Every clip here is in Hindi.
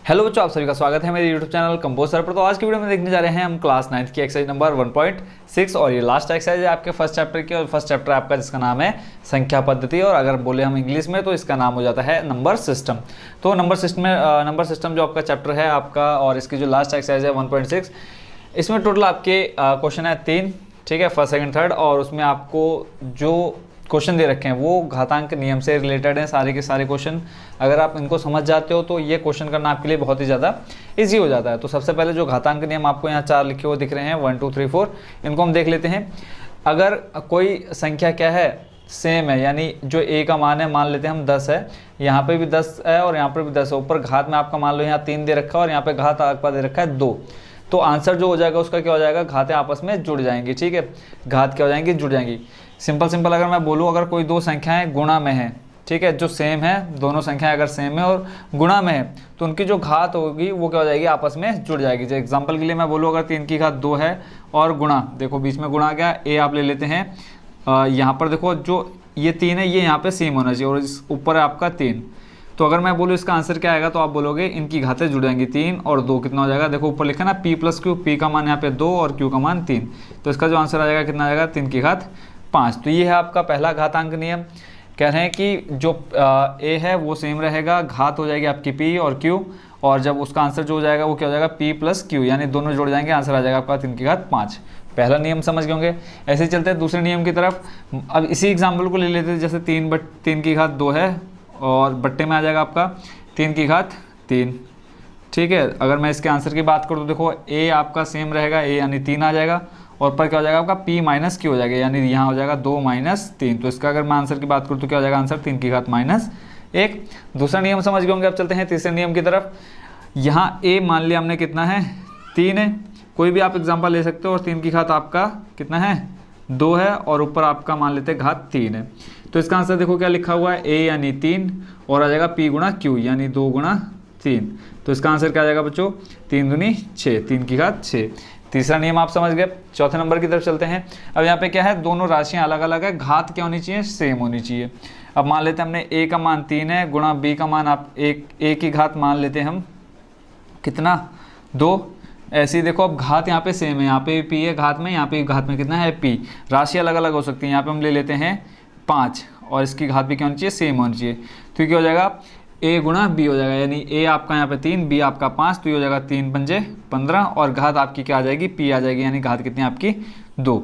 हेलो बच्चों, आप सभी का स्वागत है मेरे यूट्यूब चैनल कंपोज सर पर। तो आज की वीडियो में देखने जा रहे हैं हम क्लास 9 की एक्सरसाइज नंबर 1.6 और ये लास्ट एक्सरसाइज है आपके फर्स्ट चैप्टर की। और फर्स्ट चैप्टर आपका जिसका नाम है संख्या पद्धति, और अगर बोले हम इंग्लिश में तो इसका नाम हो जाता है नंबर सिस्टम। तो नंबर सिस्टम जो आपका चैप्टर है आपका, और इसकी जो लास्ट एक्सरसाइज है 1.6, इसमें टोटल आपके क्वेश्चन है 3, ठीक है, फर्स्ट सेकंड थर्ड। और उसमें आपको जो क्वेश्चन दे रखे हैं वो घातांक नियम से रिलेटेड हैं सारे के सारे क्वेश्चन। अगर आप इनको समझ जाते हो तो ये क्वेश्चन करना आपके लिए बहुत ही ज़्यादा इजी हो जाता है। तो सबसे पहले जो घातांक नियम आपको यहाँ 4 लिखे हुए दिख रहे हैं 1 2 3 4, इनको हम देख लेते हैं। अगर कोई संख्या क्या है सेम है, यानी जो a का मान है मान लेते हैं हम 10 है, यहाँ पे भी 10 है और यहाँ पर भी 10 है, ऊपर घात में आपका मान लो यहाँ 3 दे रखा है और यहाँ पे घात आपका दे रखा है 2। तो आंसर जो हो जाएगा उसका क्या हो जाएगा, घातें आपस में जुड़ जाएंगी, ठीक है, घात क्या हो जाएंगी, जुड़ जाएंगी। सिंपल अगर मैं बोलूँ, अगर कोई दो संख्याएं गुणा में है, ठीक है, जो सेम है, दोनों संख्याएं अगर सेम है और गुणा में है तो उनकी जो घात होगी वो क्या हो जाएगी, आपस में जुड़ जाएगी। जो एग्जांपल के लिए मैं बोलूँ, अगर 3 की घात 2 है और गुणा, देखो बीच में गुणा क्या, ए आप ले लेते हैं, यहाँ पर देखो जो ये 3 है ये यहाँ पे सेम होना चाहिए और इस ऊपर है आपका 3। तो अगर मैं बोलूँ इसका आंसर क्या आएगा, तो आप बोलोगे इनकी घातें जुड़ जाएंगी, 3 और 2 कितना हो जाएगा, देखो ऊपर लिखा ना p प्लस क्यू, p का मान यहाँ पे 2 और q का मान 3, तो इसका जो आंसर आ जाएगा कितना आ जाएगा, 3 की घात 5। तो ये है आपका पहला घातांक नियम। कह रहे हैं कि जो a है वो सेम रहेगा, घात हो जाएगी आपकी p और q, और जब उसका आंसर जो हो जाएगा वो क्या हो जाएगा, p प्लस q, यानी दोनों जुड़ जाएंगे, आंसर आ जाएगा आपका 3 की घात 5। पहला नियम समझ गए होंगे। ऐसे ही चलते हैं दूसरे नियम की तरफ। अब इसी एग्जाम्पल को ले लेते हैं, जैसे 3 की घात 2 है और बट्टे में आ जाएगा आपका 3 की घात 3, ठीक है। अगर मैं इसके आंसर की बात करूँ तो देखो a आपका सेम रहेगा, a यानी 3 आ जाएगा, और पर क्या हो जाएगा आपका p माइनस q हो जाएगा, यानी यहाँ हो जाएगा 2 माइनस 3। तो इसका अगर मैं आंसर की बात करूँ तो क्या हो जाएगा आंसर, 3 की घात माइनस 1। दूसरा नियम समझ गए होंगे। अब चलते हैं तीसरे नियम की तरफ। यहाँ a मान लिया हमने कितना है, 3 है, कोई भी आप एग्जाम्पल ले सकते हो, और 3 की घात आपका कितना है, 2 है, और ऊपर आपका मान लेते हैं घात 3 है। तो इसका आंसर देखो क्या लिखा हुआ है, a यानी 3 और आ जाएगा p गुणा q यानी 2 गुणा 3। तो इसका आंसर क्या आ जाएगा बच्चों, 3 दूनी 6, 3 की घात 6। तीसरा नियम आप समझ गए। चौथे नंबर की तरफ चलते हैं। अब यहाँ पे क्या है, दोनों राशियाँ अलग अलग है, घात क्या होनी चाहिए, सेम होनी चाहिए। अब मान लेते हैं हमने a का मान 3 है गुणा b का मान आप a की घात मान लेते हैं हम कितना, 2। ऐसे ही देखो अब घात यहाँ पे सेम है, यहाँ पे भी p है घात में, यहाँ पे भी घात में कितना है p। राशि अलग अलग हो सकती है, यहाँ पे हम ले लेते हैं 5 और इसकी घात भी क्या होनी चाहिए, सेम होनी चाहिए। तो क्या हो जाएगा, a गुणा b हो जाएगा, यानी a आपका यहाँ पे 3, b आपका 5, तो ये हो जाएगा 3 पंजे 15 और घात आपकी क्या आ जाएगी, p आ जाएगी, यानी घात कितनी आपकी 2।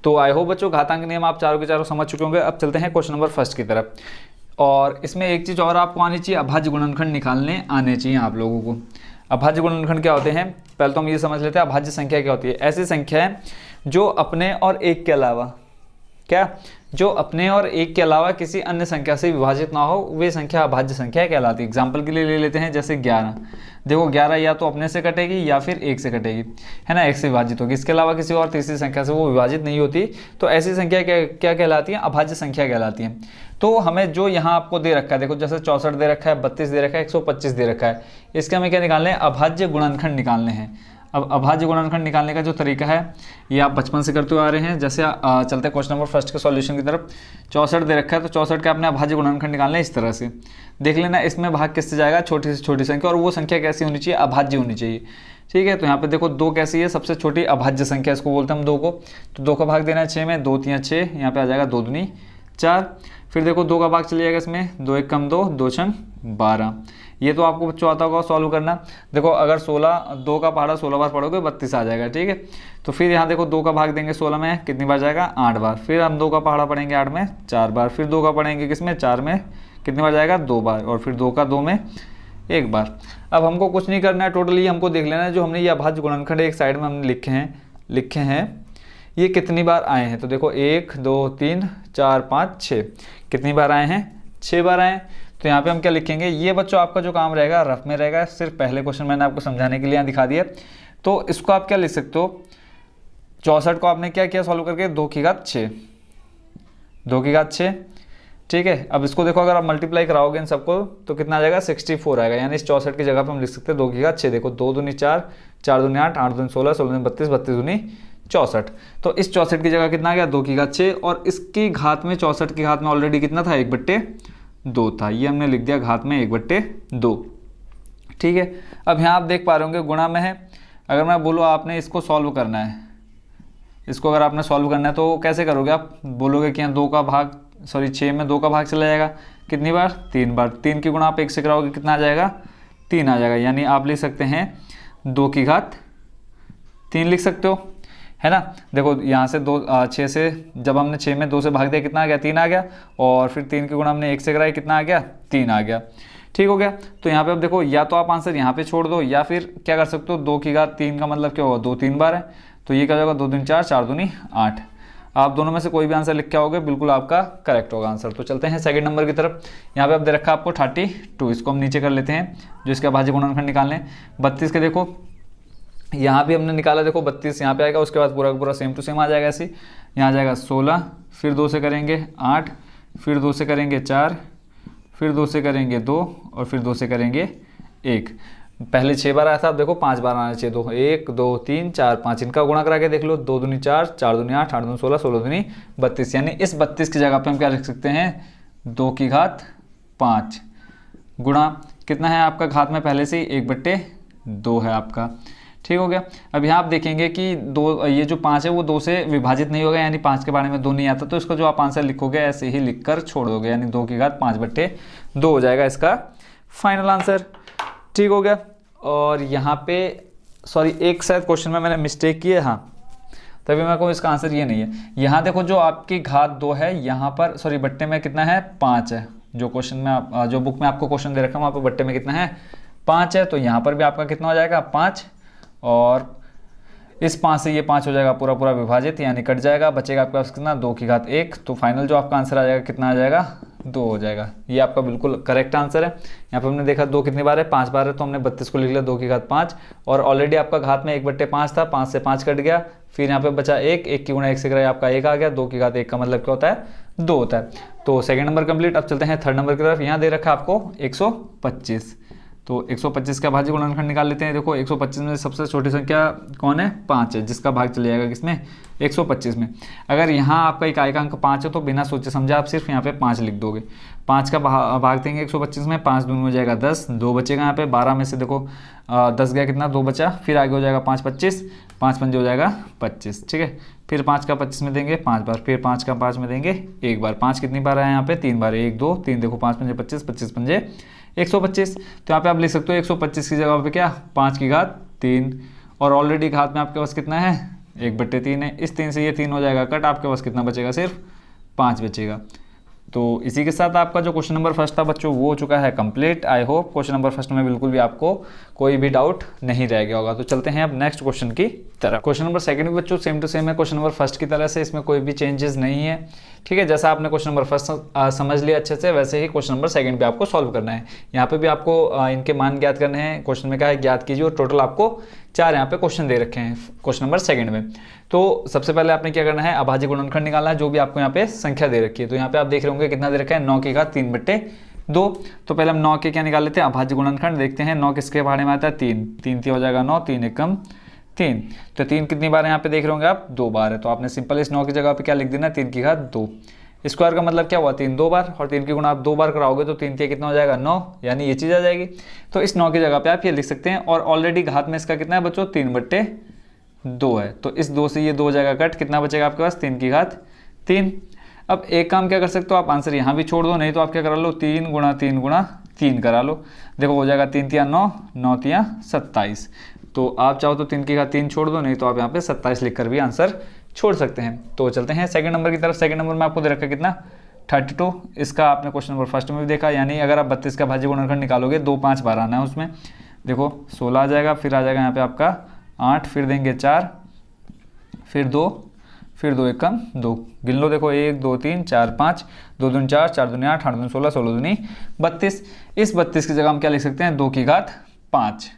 तो आई होप बच्चों घातांक नियम आप चारों के चारों समझ चुके होंगे। अब चलते हैं क्वेश्चन नंबर फर्स्ट की तरफ। और इसमें एक चीज़ और आपको आनी चाहिए, अभाज्य गुणनखंड निकालने आने चाहिए आप लोगों को। अभाज्य गुणनखंड क्या होते हैं, पहले तो हम ये समझ लेते हैं अभाज्य संख्या क्या होती है। ऐसी संख्या है जो अपने और एक के अलावा, क्या, जो अपने और एक के अलावा किसी अन्य संख्या से विभाजित ना हो, वे संख्या अभाज्य संख्या कहलाती है। एग्जाम्पल के लिए ले लेते हैं जैसे 11। देखो 11 या तो अपने से कटेगी या फिर 1 से कटेगी, है ना, 1 से विभाजित होगी, इसके अलावा किसी और तीसरी संख्या से वो विभाजित नहीं होती। तो ऐसी संख्या क्या कहलाती है, अभाज्य संख्या कहलाती है। तो हमें जो यहाँ आपको दे रखा है, देखो जैसे 64 दे रखा है, 32 दे रखा है, 125 दे रखा है, इसके हमें क्या निकालने हैं, अभाज्य गुणनखंड निकालने हैं। अब अभाज्य गुणनखंड निकालने का जो तरीका है ये आप बचपन से करते हुए आ रहे हैं। जैसे चलते हैं क्वेश्चन नंबर फर्स्ट के सॉल्यूशन की तरफ। 64 दे रखा है, तो 64 के आपने अभाज्य गुणनखंड निकालना है इस तरह से। देख लेना इसमें भाग किससे जाएगा, छोटी से छोटी संख्या, और वो संख्या कैसी होनी चाहिए, अभाज्य होनी चाहिए, ठीक है। तो यहाँ पे देखो 2 कैसी है, सबसे छोटी अभाज्य संख्या इसको बोलते हैं हम 2 को। तो 2 का भाग देना है 6 में, 2 3 6, यहाँ पे आ जाएगा 2 दूनी 4। फिर देखो 2 का भाग चले जाएगा इसमें, 2 1 कम 2, 2 6 12। ये तो आपको बच्चों आता होगा सॉल्व करना। देखो अगर 2 का पहाड़ा 16 बार पढ़ोगे 32 आ जाएगा, ठीक है। तो फिर यहाँ देखो 2 का भाग देंगे 16 में, कितनी बार जाएगा, 8 बार। फिर हम 2 का पहाड़ा पढ़ेंगे 8 में 4 बार। फिर 2 का पढ़ेंगे किस में, 4 में, कितनी बार जाएगा, 2 बार। और फिर 2 का 2 में 1 बार। अब हमको कुछ नहीं करना है, टोटली हमको देख लेना है जो हमने ये अभाज्य गुणनखंड एक साइड में हमने लिखे हैं ये कितनी बार आए हैं। तो देखो 1 2 3 4 5 6, कितनी बार आए हैं, 6 बार आए हैं। तो यहाँ पे हम क्या लिखेंगे, ये बच्चों आपका जो काम रहेगा रफ में रहेगा, सिर्फ पहले क्वेश्चन मैंने आपको समझाने के लिए यहाँ दिखा दिया। तो इसको आप क्या लिख सकते हो, 64 को आपने क्या किया सॉल्व करके, 2 की घात 6, 2 की घात 6, ठीक है। अब इसको देखो अगर आप मल्टीप्लाई कराओगे इन सबको तो कितना आ जाएगा, 64 आएगा, यानी इस 64 की जगह पर हम लिख सकते हैं 2 की घात 6। देखो 2 दूनी 4, 4 दूनी 8, 8 दूनी 16, 16 दूनी 32, 32 दूनी 64। तो इस 64 की जगह कितना आ गया, 2 की घात 6, और इसकी घात में 64 की घात में ऑलरेडी कितना था, 1/2 था, ये हमने लिख दिया घात में 1/2, ठीक है। अब यहाँ आप देख पा रहे होंगे गुणा में है। अगर मैं बोलूँ आपने इसको सॉल्व करना है, इसको अगर आपने सॉल्व करना है तो कैसे करोगे आप? बोलोगे कि यहाँ 6 में 2 का भाग चला जाएगा, कितनी बार? 3 बार। 3 की गुणा आप 1 से कराओगे, कितना आ जाएगा? 3 आ जाएगा। यानी आप लिख सकते हैं 2 की घात 3 लिख सकते हो, है ना। देखो यहाँ से 6 से जब हमने 6 में 2 से भाग दिया, कितना आ गया? 3 आ गया। और फिर 3 की गुणा हमने 1 से कराई, कितना आ गया? 3 आ गया। ठीक हो गया। तो यहाँ पे अब देखो, या तो आप आंसर यहाँ पे छोड़ दो, या फिर क्या कर सकते हो, 2 की घात 3 का मतलब क्या होगा? 2 3 बार है, तो ये क्या होगा? 2 दूनी 4, 4 दूनी 8। आप दोनों में से कोई भी आंसर लिख के आओगे, बिल्कुल आपका करेक्ट होगा आंसर। तो चलते हैं सेकंड नंबर की तरफ। यहाँ पे अब दे रखा आपको 32, इसको हम नीचे कर लेते हैं, जो इसका भाज्य गुणनखंड निकालने। 32 के देखो यहाँ भी हमने निकाला, देखो 32 यहाँ पे आएगा, उसके बाद पूरा पूरा सेम टू सेम आ जाएगा। ऐसे यहाँ आ जाएगा 16, फिर 2 से करेंगे 8, फिर 2 से करेंगे 4, फिर 2 से करेंगे 2, और फिर 2 से करेंगे 1। पहले 6 बार आया था, अब देखो 5 बार आना चाहिए। 1 2 3 4 5, इनका गुणा करा के देख लो। 2 दूनी 4, 4 दूनी 8, 8 दूनी 16, 16 दूनी 32। यानी इस 32 की जगह पे हम क्या लिख सकते हैं? 2 की घात 5 गुणा कितना है आपका? घात में पहले से ही 1/2 है आपका। ठीक हो गया। अब यहाँ आप देखेंगे कि ये जो 5 है वो 2 से विभाजित नहीं होगा, यानी 5 के बारे में 2 नहीं आता, तो इसका जो आप आंसर लिखोगे ऐसे ही लिख कर छोड़ दोगे, यानी 2 की घात 5/2 हो जाएगा इसका फाइनल आंसर। ठीक हो गया। और यहाँ पे सॉरी, एक शायद क्वेश्चन में मैंने मिस्टेक की है, हाँ, तभी मेरे को इसका आंसर ये नहीं है। यहाँ देखो जो आपकी घात 2 है, यहाँ पर सॉरी बट्टे में कितना है? 5 है। जो क्वेश्चन में आप जो बुक में आपको क्वेश्चन दे रखा है वहाँ पर बट्टे में कितना है? 5 है। तो यहाँ पर भी आपका कितना हो जाएगा? 5, और इस 5 से ये 5 हो जाएगा पूरा पूरा विभाजित, यानी कट जाएगा, बचेगा आपके पास कितना? 2 की घात 1। तो फाइनल जो आपका आंसर आ जाएगा कितना आ जाएगा? 2 हो जाएगा। ये आपका बिल्कुल करेक्ट आंसर है। यहाँ पे हमने देखा 2 कितनी बार है? 5 बार है, तो हमने 32 को लिख लिया 2 की घात 5, और ऑलरेडी आपका घात में 1/5 था, 5 से 5 कट गया, फिर यहाँ पे बचा 1, 1 की गुणा 1 से कराया आपका 1 आ गया। 2 की घात 1 का मतलब क्या होता है? 2 होता है। तो सेकंड नंबर कंप्लीट। अब चलते हैं थर्ड नंबर की तरफ। यहाँ दे रखा आपको 125, तो 125 का भाज्य गुणनखंड निकाल लेते हैं। देखो 125 में सबसे छोटी संख्या कौन है? 5 है, जिसका भाग चले जाएगा किसमें? 125 में। अगर यहाँ आपका इकाई का अंक 5 है तो बिना सोचे समझे आप सिर्फ यहाँ पे 5 लिख दोगे। 5 का भाग देंगे 125 में, 5 दूनी हो जाएगा 10, 2 बचेगा यहाँ पे। 12 में से देखो 10 गया, कितना? 2 बचा, फिर आगे हो जाएगा 5 25, 5 पंजे हो जाएगा 25। ठीक है। फिर 5 का 25 में देंगे 5 बार, फिर 5 का 5 में देंगे 1 बार। 5 कितनी बार आया यहाँ पे? 3 बार। 1 2 3, देखो 5 पंजे 25, 25 पंजे 125। तो यहाँ पे आप लिख सकते हो 125 की जगह पे क्या? 5 की घात 3, और ऑलरेडी घात में आपके पास कितना है? 1/3 है। इस 3 से ये 3 हो जाएगा कट, आपके पास कितना बचेगा? सिर्फ 5 बचेगा। तो इसी के साथ आपका जो क्वेश्चन नंबर फर्स्ट था बच्चों वो हो चुका है complete. I hope question number first में बिल्कुल भी आपको कोई भी डाउट नहीं रह गया होगा। तो चलते हैं अब नेक्स्ट क्वेश्चन की तरफ। क्वेश्चन नंबर सेकंड भी बच्चों सेम टू सेम है क्वेश्चन नंबर फर्स्ट की तरह से, इसमें कोई भी चेंजेस नहीं है। ठीक है। जैसा आपने क्वेश्चन नंबर फर्स्ट समझ लिया अच्छे से, वैसे ही क्वेश्चन नंबर सेकंड भी आपको सॉल्व करना है। यहाँ पे भी आपको इनके मान ज्ञात करने हैं। क्वेश्चन में क्या है? ज्ञात कीजिए, और टोटल आपको 4 यहाँ पे क्वेश्चन दे रखे हैं क्वेश्चन नंबर सेकंड में। तो सबसे पहले आपने क्या करना है? अभाज्य गुणनखंड निकालना है, जो भी आपको यहाँ पे संख्या दे रखी है। तो यहाँ पे आप देख रहे होंगे कितना दे रखा है? 9 की घात 3/2। तो पहले हम 9 के क्या निकाल लेते हैं? अभाज्य गुणनखंड देखते हैं। 9 किसके भाड़े में आता है? 3 3 हो जाएगा 9, 3 एकम 3। तो 3 कितनी बार यहाँ पे देख रहे होंगे आप? 2 बार है। तो आपने सिंपल इस 9 की जगह पे क्या लिख देना? 3 की घात 2। स्क्वायर का मतलब क्या हुआ? 3 2 बार, और 3 की गुणा आप 2 बार कराओगे तो 3 कितना हो जाएगा? 9, यानी ये चीज़ आ जाएगी। तो इस 9 की जगह पे आप ये लिख सकते हैं। और ऑलरेडी घात में इसका कितना है बच्चों? 3/2 है। तो इस 2 से ये 2 हो जाएगा कट, कितना बचेगा आपके पास? 3 की घात 3। अब एक काम क्या कर सकते हो आप? आंसर यहाँ भी छोड़ दो, नहीं तो आप क्या करा लो? 3 गुणा 3 गुणा 3 करा लो। देखो हो जाएगा 3 तिया 9, 9 तिया 27। तो आप चाहो तो 3 की घात 3 छोड़ दो, नहीं तो आप यहाँ पे 27 लिख कर भी आंसर छोड़ सकते हैं। तो चलते हैं सेकंड नंबर की तरफ। सेकंड नंबर में आपको दे रखा है कितना? 32। इसका आपने क्वेश्चन नंबर फर्स्ट में भी देखा, यानी अगर आप 32 का भाज्य गुणनखंड निकालोगे 2 5 बार आना है उसमें। देखो 16 आ जाएगा, फिर आ जाएगा यहाँ पे आपका 8, फिर देंगे 4, फिर 2, फिर 2 एकम 2। गिन लो, देखो 1 2 3 4 5, 2 दूनी 4, 4 दूनी 8, 8 दूनी 16, 16 दूनी 32। इस 32 की जगह हम क्या लिख सकते हैं? 2 की घात 5।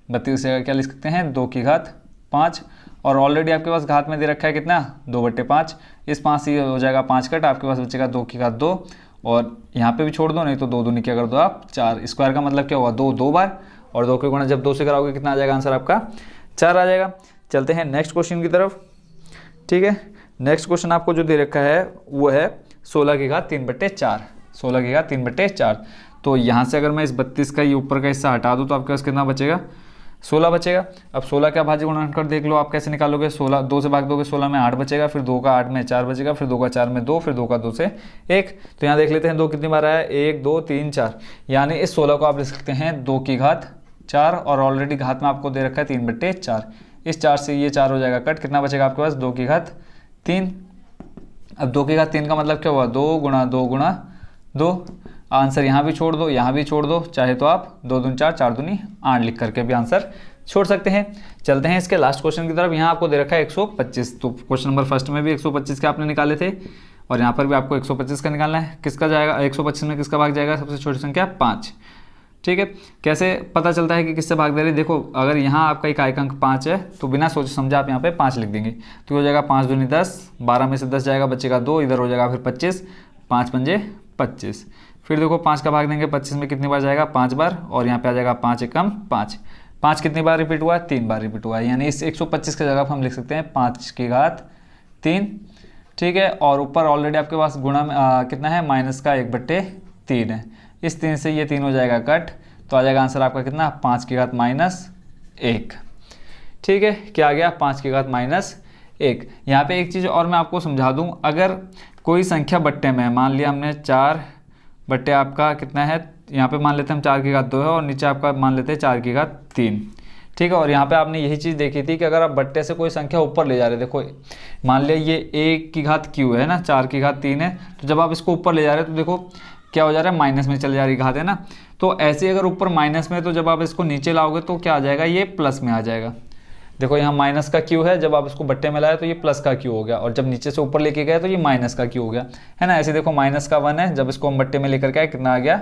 32 की जगह क्या लिख सकते हैं? 2 की घात 5। और ऑलरेडी आपके पास घात में दे रखा है कितना? 2/5। इस 5 से हो जाएगा 5 कट, आपके पास बचेगा 2 की घात 2। और यहाँ पे भी छोड़ दो, नहीं तो 2 दूनी क्या कर दो आप? 4। स्क्वायर का मतलब क्या हुआ? 2 2 बार, और 2 के गुणा जब 2 से कराओगे कितना आ जाएगा? आंसर आपका 4 आ जाएगा। चलते हैं नेक्स्ट क्वेश्चन की तरफ। ठीक है। नेक्स्ट क्वेश्चन आपको जो दे रखा है वो है 16 की घात 3/4। 16 की घात 3/4। तो यहाँ से अगर मैं इस 32 का ये ऊपर का हिस्सा हटा दूँ तो आपके पास कितना बचेगा, 16 बचेगा। अब 16 का भाज्य गुणनखंड देख लो आप कैसे निकालोगे, 16 2 से भाग दोगे 16 में 8 बचेगा, फिर 2 का 8 में 4 बचेगा, फिर 2 का 4 में 2, फिर 2 का 2 से 1। तो यहाँ देख लेते हैं 2 कितनी बार आया, 1 2 3 4, यानी इस 16 को आप लिख सकते हैं 2 की घात 4, और ऑलरेडी घात में आपको दे रखा है 3/4। इस 4 से ये 4 हो जाएगा कट, कितना बचेगा आपके पास, 2 की घात 3। अब 2 की घात 3 का मतलब क्या हुआ, 2 गुणा 2 गुणा 2। आंसर यहाँ भी छोड़ दो, यहाँ भी छोड़ दो, चाहे तो आप 2 दूनी 4 4 दूनी 8 लिख करके भी आंसर छोड़ सकते हैं। चलते हैं इसके लास्ट क्वेश्चन की तरफ। यहाँ आपको दे रखा है 125, तो क्वेश्चन नंबर फर्स्ट में भी 125 के आपने निकाले थे और यहाँ पर भी आपको 125 का निकालना है। किसका जाएगा 125 में, किसका भाग जाएगा, सबसे छोटी संख्या 5। ठीक है, कैसे पता चलता है कि किससे भाग दे रही है, देखो अगर यहाँ आपका इकाई अंक 5 है तो बिना सोचे समझे आप यहाँ पे 5 लिख देंगे, तो हो जाएगा 5 दूनी 10, 12 में से 10 जाएगा, बचेगा 2, इधर हो जाएगा फिर 25, 5 पंजे 25। फिर देखो 5 का भाग देंगे 25 में कितनी बार जाएगा, 5 बार, और यहाँ पे आ जाएगा 5 एकम 5। 5 कितनी बार रिपीट हुआ है, 3 बार रिपीट हुआ है, यानी इस 125 की जगह पर हम लिख सकते हैं 5 की घात 3। ठीक है, और ऊपर ऑलरेडी आपके पास गुणा में कितना है, माइनस का 1/3 है। इस 3 से ये 3 हो जाएगा कट, तो आ जाएगा आंसर आपका कितना, 5 की घात -1। ठीक है, क्या आ गया, 5 की घात -1। यहाँ पे एक चीज़ और मैं आपको समझा दूँ, अगर कोई संख्या बट्टे में, मान लिया हमने 4 बट्टे आपका कितना है, यहाँ पे मान लेते हैं हम 4 की घात 2 है, और नीचे आपका मान लेते हैं 4 की घात 3। ठीक है, और यहाँ पे आपने यही चीज़ देखी थी कि अगर आप बट्टे से कोई संख्या ऊपर ले जा रहे, देखो मान लिया ये 1 की घात क्यू है ना, 4 की घात 3 है, तो जब आप इसको ऊपर ले जा रहे हैं तो देखो क्या हो जा रहा है, माइनस में चले जा रही घात है ना। तो ऐसे अगर ऊपर माइनस में, तो जब आप इसको नीचे लाओगे तो क्या आ जाएगा, ये प्लस में आ जाएगा। देखो यहाँ माइनस का क्यू है, जब आप इसको बट्टे में लाए तो ये प्लस का क्यू हो गया, और जब नीचे से ऊपर लेके गए तो ये माइनस का क्यू हो गया, है ना। ऐसे देखो माइनस का 1 है, जब इसको हम बट्टे में लेकर के आए कितना आ गया,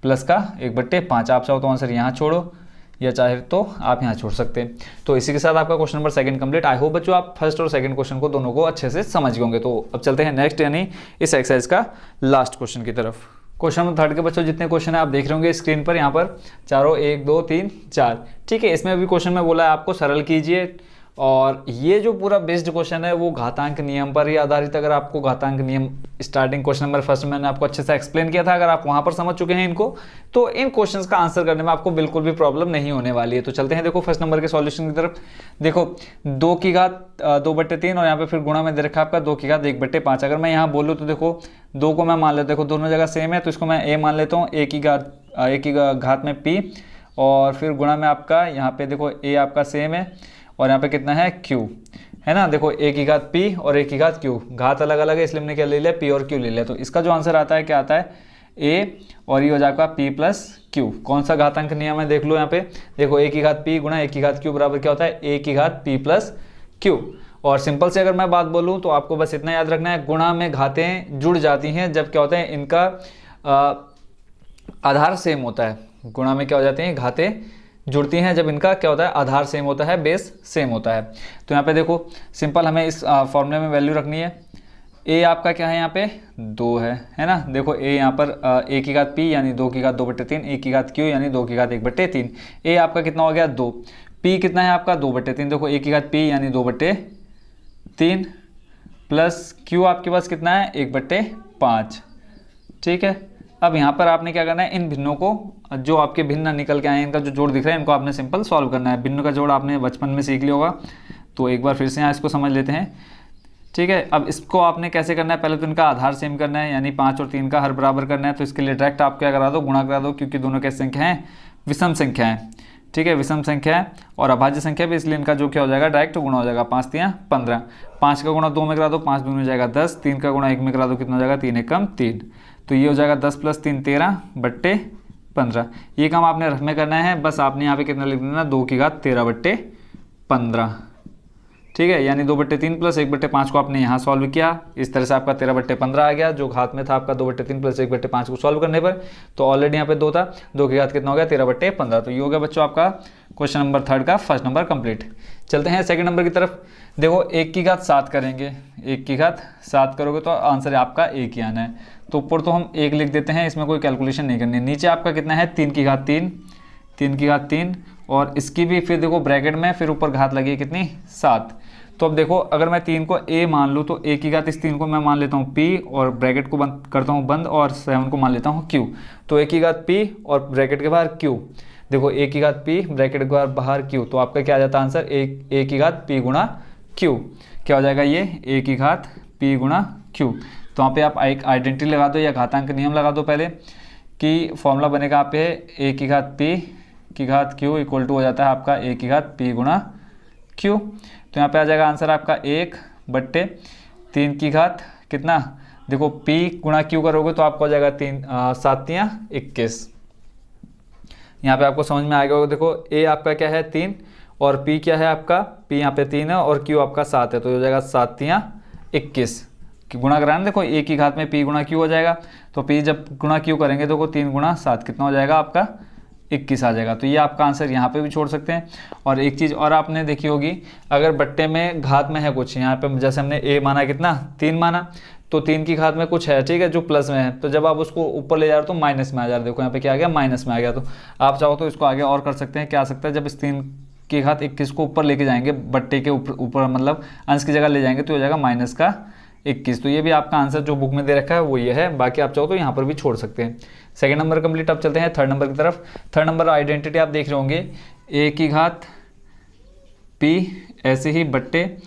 प्लस का 1/5। आप चाहो तो आंसर यहाँ छोड़ो, या चाहे तो आप यहाँ छोड़ सकते हैं। तो इसी के साथ आपका question number 2 complete. I hope बच्चों आप फर्स्ट और सेकंड क्वेश्चन को दोनों को अच्छे से समझ गए होंगे। तो अब चलते हैं नेक्स्ट, यानी इस एक्सरसाइज का लास्ट क्वेश्चन की तरफ। क्वेश्चन नंबर 3 के बच्चों जितने क्वेश्चन है आप देख रहे होंगे स्क्रीन पर, यहाँ पर चारों 1 2 3 4। ठीक है, इसमें भी क्वेश्चन में बोला है आपको सरल कीजिए, और ये जो पूरा बेस्ड क्वेश्चन है वो घातांक नियम पर ही आधारित। अगर आपको घातांक नियम स्टार्टिंग क्वेश्चन नंबर फर्स्ट में मैंने आपको अच्छे से एक्सप्लेन किया था, अगर आप वहां पर समझ चुके हैं इनको, तो इन क्वेश्चंस का आंसर करने में आपको बिल्कुल भी प्रॉब्लम नहीं होने वाली है। तो चलते हैं देखो फर्स्ट नंबर के सॉल्यूशन की तरफ। देखो 2 की घात 2/3, और यहाँ पे फिर गुणा में दे रखा आपका 2 की घात 1/5। अगर मैं यहाँ बोलूँ तो देखो 2 को मैं मान लेता हूँ, देखो दोनों जगह सेम है, तो इसको मैं a मान लेता हूँ, a की घात में p, और फिर गुणा में आपका यहाँ पे देखो a आपका सेम है, और यहाँ पे कितना है q, है ना। देखो a की घात p और a की घात q, घात अलग अलग है इसलिए हमने क्या ले लिया, p और q ले लिया। तो इसका जो आंसर आता है क्या आता है, a, और ये हो जाएगा p + q। कौन सा घातांक नियम है देख लो यहाँ पे, देखो a की घात p गुणा a की घात q बराबर क्या होता है, a की घात p + q। और सिंपल से अगर मैं बात बोलूँ तो आपको बस इतना याद रखना है, गुणा में घातें जुड़ जाती हैं जब क्या होता है, इनका आधार सेम होता है। गुणा में क्या हो जाती हैं, घातें जुड़ती हैं जब इनका क्या होता है, आधार सेम होता है, बेस सेम होता है। तो यहाँ पे देखो सिंपल हमें इस फॉर्मूले में वैल्यू रखनी है। a आपका क्या है यहाँ पे 2 है ना। देखो a यहाँ पर a की घात p यानी 2 की घात 2/3, a की घात q यानी 2 की घात 1/3। a आपका कितना हो गया 2, p कितना है आपका 2/3, देखो a की घात p यानी 2/3 प्लस q आपके पास कितना है 1/5। ठीक है, अब यहाँ पर आपने क्या करना है, इन भिन्नों को जो आपके भिन्न निकल के आए हैं, इनका जो जोड़ दिख रहा है, इनको आपने सिंपल सॉल्व करना है। भिन्न का जोड़ आपने बचपन में सीख लिया होगा, तो एक बार फिर से यहाँ इसको समझ लेते हैं। ठीक है, अब इसको आपने कैसे करना है, पहले तो इनका आधार सेम करना है, यानी 5 और 3 का हर बराबर करना है। तो इसके लिए डायरेक्ट आप क्या करा दो, गुणा करा दो, क्योंकि दोनों कैसी संख्या हैं, विषम संख्या है। ठीक है, विषम संख्या है और अभाज्य संख्या भी, इसलिए इनका जो क्या हो जाएगा, डायरेक्ट गुणा हो जाएगा। 5 3 15, 5 का गुणा 2 में करा दो, 5 दूनी हो जाएगा 10, 3 का गुणा 1 में करा दो, कितना हो जाएगा 3 एकम 3। तो ये हो जाएगा 10 + 3 13/15। ये काम आपने रफ में करना है, बस आपने यहाँ पे कितना लिख देना, 2 की घात 13/15। ठीक है, यानी 2/3 प्लस 1/5 को आपने यहाँ सॉल्व किया, इस तरह से आपका 13/15 आ गया, जो घात में था आपका 2/3 प्लस 1/5 को सॉल्व करने पर। तो ऑलरेडी यहाँ पे 2 था, 2 की घात कितना हो गया 13/15। तो ये हो गया बच्चों आपका क्वेश्चन नंबर 3 का फर्स्ट नंबर कंप्लीट। चलते हैं सेकंड नंबर की तरफ। देखो 1 की घात 7 करेंगे, 1 की घात 7 करोगे तो आंसर आपका 1 ही आना है। तो ऊपर तो हम 1 लिख देते हैं, इसमें कोई कैलकुलेशन नहीं करनी है। नीचे आपका कितना है 3 की घात 3, 3 की घात 3, और इसकी भी फिर देखो ब्रैकेट में फिर ऊपर घात लगी कितनी 7। तो अब देखो अगर मैं 3 को a मान लूँ तो a की घात इस 3 को मैं मान लेता हूँ p और ब्रैकेट को बंद करता हूँ बंद और 7 को मान लेता हूँ q। तो a की घात p और ब्रैकेट के बाहर q। देखो a की घात p ब्रैकेट के बाहर q, तो आपका क्या आ जाता है आंसर a की घात p गुणा q। क्या हो जाएगा ये a की घात p गुणा q। तो वहाँ पे आप एक आइडेंटिटी लगा दो या घातांक नियम लगा दो पहले कि फॉर्मूला बनेगा आप पे a की घात p की घात q इक्वल टू हो जाता है आपका a की घात p गुणा q। तो यहाँ पे आ जाएगा आंसर आपका 1/3 की घात कितना, देखो p गुणा q करोगे तो आपको हो जाएगा 7 या 21। यहाँ पे आपको समझ में आ गया होगा। देखो a आपका क्या है 3 और p क्या है आपका, p यहाँ पे 3 है और q आपका 7 है, तो हो जाएगा 7 या 21 गुणा कराना। देखो a की घात में p गुणा q हो जाएगा, तो p जब गुणा q करेंगे तो 3 गुणा 7 कितना हो जाएगा आपका 21 आ जाएगा। तो ये आपका आंसर यहाँ पे भी छोड़ सकते हैं। और एक चीज़ और आपने देखी होगी, अगर बट्टे में घात में है कुछ, यहाँ पे जैसे हमने a माना कितना 3 माना, तो 3 की घात में कुछ है, ठीक है, जो प्लस में है, तो जब आप उसको ऊपर ले जा रहे हो तो माइनस में आ जा रहा है। देखो यहाँ पे क्या आ गया, माइनस में आ गया। तो आप चाहो तो इसको आगे और कर सकते हैं। क्या आ सकता है, जब इस 3 की घात 21 को ऊपर लेके जाएंगे, बट्टे के ऊपर मतलब अंश की जगह ले जाएंगे, तो हो जाएगा -21। तो ये भी आपका आंसर जो बुक में दे रखा है वो ये है। बाकी आप चाहो तो यहाँ पर भी छोड़ सकते हैं। Second number complete. अब चलते हैं थर्ड नंबर की तरफ। थर्ड नंबर आइडेंटिटी आप देख रहे होंगे, a की घात p ऐसे ही बट्टे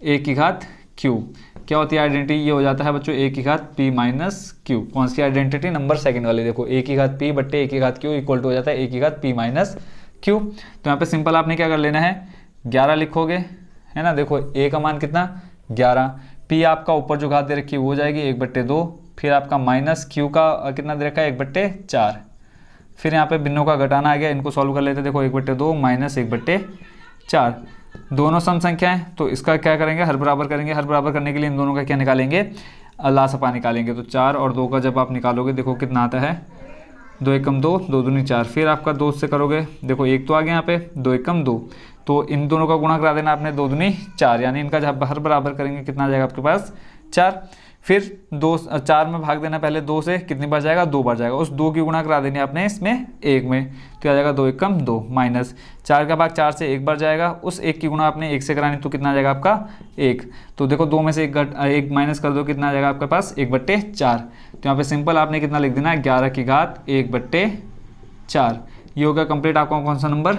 a की घात q। क्या होती है आइडेंटिटी, ये हो जाता है बच्चों a की घात p माइनस q। कौन सी आइडेंटिटी, नंबर सेकंड वाली। देखो a की घात p बट्टे a की घात q इक्वल टू हो जाता है a की घात p माइनस q। तो यहाँ पे सिंपल आपने क्या कर लेना है, 11 लिखोगे, है ना। देखो a का मान कितना 11, p आपका ऊपर जो घात दे रखी है वो हो जाएगी 1/2, फिर आपका माइनस q का कितना दे रखा है 1/4। फिर यहाँ पे भिन्नों का घटाना आ गया, इनको सॉल्व कर लेते हैं। देखो 1/2 माइनस 1/4, दोनों सम संख्या है, तो इसका क्या करेंगे, हर बराबर करेंगे। हर बराबर करने के लिए इन दोनों का क्या निकालेंगे, लासपा निकालेंगे। तो 4 और 2 का जब आप निकालोगे, देखो कितना आता है, 2 एकम 2, 2 दूनी 4। फिर आपका 2 से करोगे, देखो 1 तो आ गया यहाँ पे, 2 एकम 2, तो इन दोनों का गुणा करा देना आपने, 2 दूनी 4, यानी इनका जब हर बराबर करेंगे कितना आ जाएगा आपके पास 4। फिर 4 में भाग देना पहले 2 से, कितनी बार जाएगा 2 बार जाएगा। उस 2 की गुणा करा देनी आपने इसमें 1 में, तो आ जाएगा 2 एकम 2 माइनस 4 का भाग 4 से 1 बार जाएगा। उस 1 की गुणा आपने 1 से करानी, तो कितना आ जाएगा आपका 1। तो देखो 2 में से 1 माइनस कर दो, कितना आ जाएगा आपके पास 1/4। तो यहाँ पे सिंपल आपने कितना लिख देना, 11 की घात 1/4। ये होगा कंप्लीट आपका कौन सा नंबर,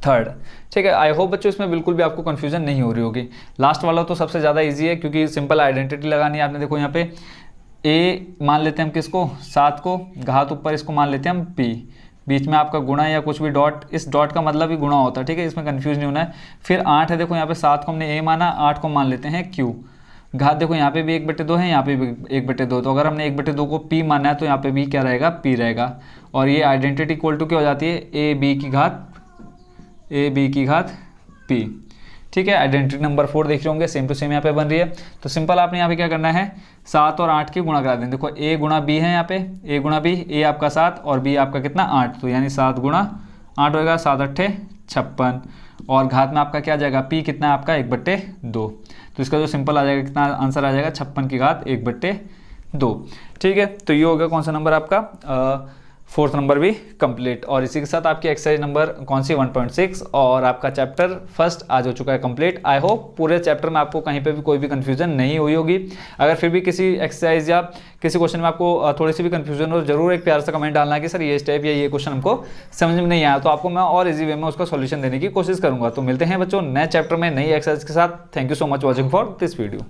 थर्ड। ठीक है, आई होप बच्चों इसमें बिल्कुल भी आपको कंफ्यूजन नहीं हो रही होगी। लास्ट वाला तो सबसे ज़्यादा इजी है, क्योंकि सिंपल आइडेंटिटी लगानी है आपने। देखो यहाँ पे a मान लेते हैं हम किसको, 7 को, घात ऊपर इसको मान लेते हैं हम p, बीच में आपका गुणा या कुछ भी डॉट, इस डॉट का मतलब ही गुणा होता है, ठीक है, इसमें कंफ्यूज नहीं होना है। फिर 8 है, देखो यहाँ पे 7 को हमने a माना, 8 को मान लेते हैं q। घात देखो यहाँ पे भी 1/2 है, यहाँ पे भी 1/2, तो अगर हमने 1/2 को p माना है तो यहाँ पे भी क्या रहेगा, p रहेगा। और ये आइडेंटिटी इक्वल टू क्या हो जाती है, a b की घात p। ठीक है, आइडेंटिटी नंबर 4 देख रहे होंगे, सेम टू सेम यहाँ पे बन रही है। तो सिंपल आपने यहाँ पे क्या करना है, 7 और 8 की गुणा करा दें। देखो a गुणा b है यहाँ पे, a गुणा b, a आपका 7 और b आपका कितना 8, तो यानी 7 गुणा 8 होगा, 7 8 56। और घात में आपका क्या आ जाएगा, p कितना है आपका 1/2। तो इसका जो सिंपल आ जाएगा, कितना आंसर आ जाएगा 56 की घात 1/2। ठीक है, तो ये होगा कौन सा नंबर आपका, फोर्थ नंबर भी कंप्लीट। और इसी के साथ आपकी एक्सरसाइज नंबर कौन सी 1.6 और आपका चैप्टर फर्स्ट आज हो चुका है कंप्लीट। आई होप पूरे चैप्टर में आपको कहीं पे भी कोई भी कंफ्यूजन नहीं हुई होगी। अगर फिर भी किसी एक्सरसाइज या किसी क्वेश्चन में आपको थोड़ी सी भी कंफ्यूजन हो, जरूर एक प्यार सा कमेंट डालना कि सर ये स्टेप या ये क्वेश्चन हमको समझ में नहीं आया, तो आपको मैं और इजी वे में उसका सोल्यूशन देने की कोशिश करूंगा। तो मिलते हैं बच्चों नए चैप्टर में नई एक्सरसाइज के साथ। Thank you so much watching for this video.